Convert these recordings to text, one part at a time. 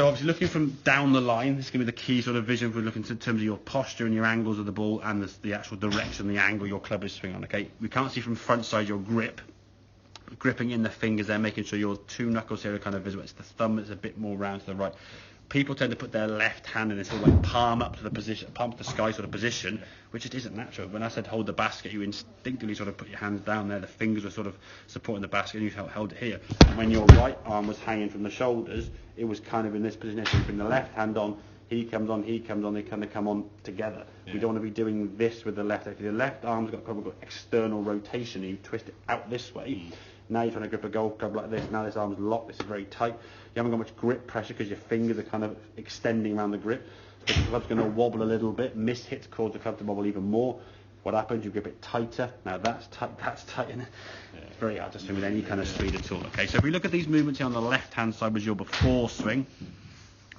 So obviously looking from down the line, this is going to be the key sort of vision if we're looking in terms of your posture and your angles of the ball and the actual direction, the angle your club is swinging on, okay? We can't see from front side your gripping in the fingers there, making sure your two knuckles here are kind of visible. It's the thumb that's a bit more round to the right. People tend to put their left hand in this sort of like palm up to the position, palm to the sky sort of position, which it isn't natural. When I said hold the basket, you instinctively sort of put your hands down there. The fingers were sort of supporting the basket, and you held it here. And when your right arm was hanging from the shoulders, it was kind of in this position. So you bring the left hand on, he comes on, they kind of come on together. Yeah. We don't want to be doing this with the left. If your left arm's got external rotation, and you twist it out this way. Now you're trying to grip a golf club like this. Now this arm's locked. This is very tight. You haven't got much grip pressure because your fingers are kind of extending around the grip. So the club's going to wobble a little bit. Miss hits cause the club to wobble even more. What happens? You grip it tighter. Now that's tight. That's tight. And it's very hard to swing with any kind of speed at all. Okay. So if we look at these movements here on the left-hand side was your before swing.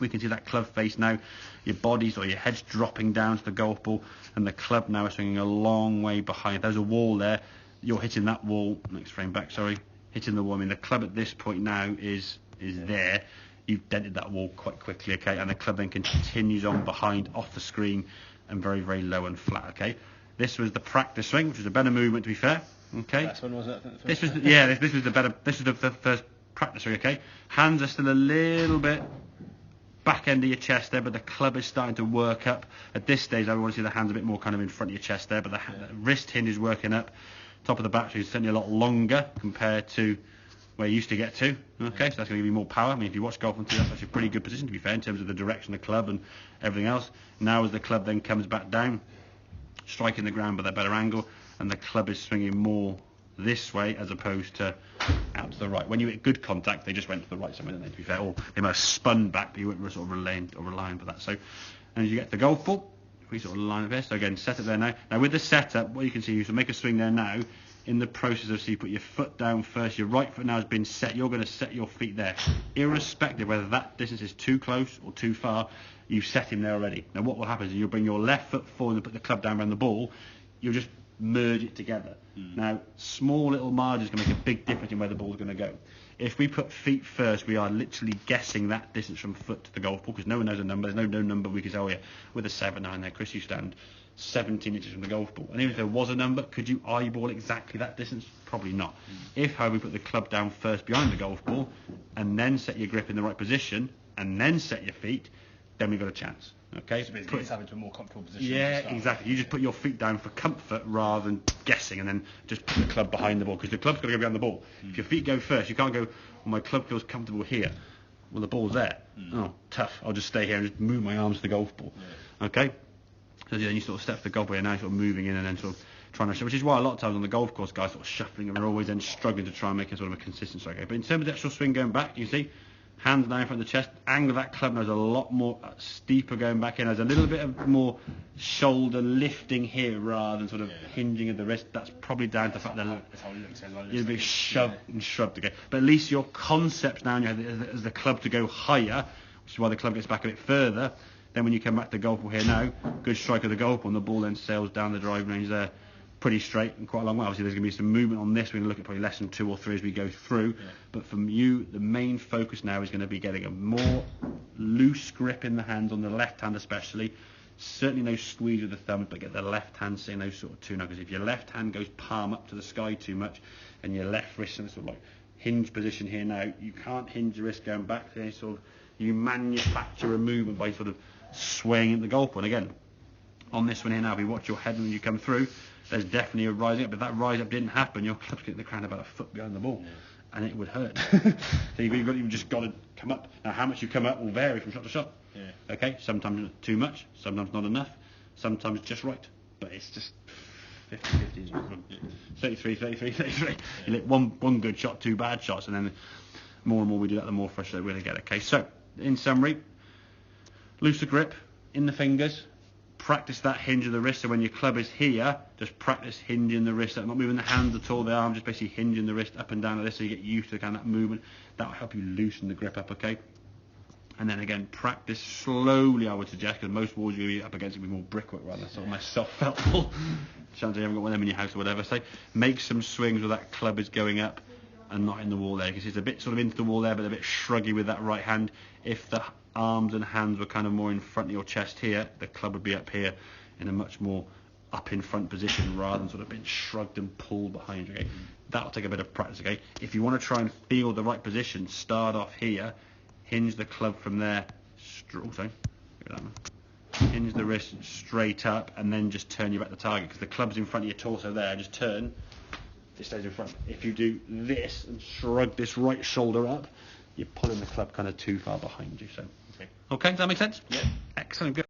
We can see that club face now. Your body's or your head's dropping down to the golf ball, and the club now is swinging a long way behind. There's a wall there. You're hitting that wall. Next frame back. Sorry. Hitting the wall. I mean, the club at this point now is there. You've dented that wall quite quickly, okay? And the club then continues on behind, off the screen, and very, very low and flat, okay? This was the practice swing, which was a better movement, to be fair, okay? Last one was it? This was the first practice swing, okay? Hands are still a little bit back end of your chest there, but the club is starting to work up. At this stage, I want to see the hands a bit more kind of in front of your chest there, but the wrist hinge is working up. Top of the back is certainly a lot longer compared to where you used to get to. Okay, so that's going to give you more power. I mean, if you watch golf on TV, that's actually a pretty good position, to be fair, in terms of the direction of the club and everything else. Now as the club then comes back down, striking the ground with a better angle, and the club is swinging more this way as opposed to out to the right. When you hit good contact, they just went to the right somewhere, didn't they, to be fair? Or they might have spun back, but you weren't sort of relying for that. So, and as you get to the golf ball, we sort of line up there. So again, set it there now. Now with the setup, what you can see, you can make a swing there now. In the process of, so you put your foot down first, your right foot now has been set, you're going to set your feet there. Irrespective whether that distance is too close or too far, you've set him there already. Now what will happen is you'll bring your left foot forward and put the club down around the ball, you'll just merge it together. Now, small little margins can make a big difference in where the ball's going to go. If we put feet first, we are literally guessing that distance from foot to the golf ball, because no one knows a number. There's no number we can say, oh yeah, with a 7-9 there, Chris, you stand 17 inches from the golf ball. And even if there was a number, could you eyeball exactly that distance? Probably not. If, however, we put the club down first behind the golf ball, and then set your grip in the right position, and then set your feet, then we've got a chance. Okay? So basically it's having to a more comfortable position. Yeah, exactly. You just put your feet down for comfort rather than guessing, and then just put the club behind the ball, because the club's got to go behind the ball. If your feet go first, you can't go, well, my club feels comfortable here. Well, the ball's there. Oh, tough. I'll just stay here and just move my arms to the golf ball. Yeah. Okay? So then you sort of step to the golf ball, and now you're sort of moving in and then sort of trying to, which is why a lot of times on the golf course, guys sort of shuffling and we're always then struggling to try and make a sort of a consistent strike. But in terms of the actual swing going back, you see, hands now in front of the chest, angle of that club now is a lot more steeper going back in. There's a little bit of more shoulder lifting here rather than sort of hinging at the wrist. That's probably down to the fact that you're being shoved and shrugged again. But at least your concepts now as the club to go higher, which is why the club gets back a bit further. Then when you come back to the golf ball here now, good strike of the golf ball, and the ball then sails down the driving range there pretty straight and quite a long way. Obviously there's going to be some movement on this. We're going to look at probably lesson 2 or 3 as we go through. Yeah. But from you, the main focus now is going to be getting a more loose grip in the hands, on the left hand especially. Certainly no squeeze with the thumb, but get the left hand seeing those sort of two knuckles. If your left hand goes palm up to the sky too much, and your left wrist in a sort of like hinge position here now, you can't hinge your wrist going back. Sort of, you manufacture a movement by sort of swaying at the golf ball. And again, on this one here now, if you watch your head when you come through, there's definitely a rising up. But if that rise up didn't happen, your club's getting the ground about a foot behind the ball, and it would hurt. So you've just got to come up. Now, how much you come up will vary from shot to shot. Yeah. Okay, sometimes too much, sometimes not enough, sometimes just right. But it's just 50-50. 33. You let one good shot, 2 bad shots, and then more and more we do that, the more frustrated we're going to get. Okay, so in summary, looser grip in the fingers. Practice that hinge of the wrist. So when your club is here, just practice hinging the wrist. Not moving the hands at all, the arm, just basically hinging the wrist up and down like this, so you get used to kind of that movement. That will help you loosen the grip up, okay? And then again, practice slowly, I would suggest, because most walls you'll be up against will be more brickwork rather than sort of my soft felt ball. Chance you haven't got one of them in your house or whatever. So make some swings where that club is going up and not in the wall there, because it's a bit sort of into the wall there, but a bit shruggy with that right hand. If the arms and hands were kind of more in front of your chest here, the club would be up here in a much more up in front position rather than sort of being shrugged and pulled behind you. Okay? That'll take a bit of practice. Okay, if you want to try and feel the right position, start off here, hinge the club from there. Hinge the wrist straight up, and then just turn you back to target, because the club's in front of your torso there. Just turn, it stays in front. If you do this and shrug this right shoulder up, you're pulling the club kind of too far behind you. So okay, does that make sense? Yeah. Excellent. Good.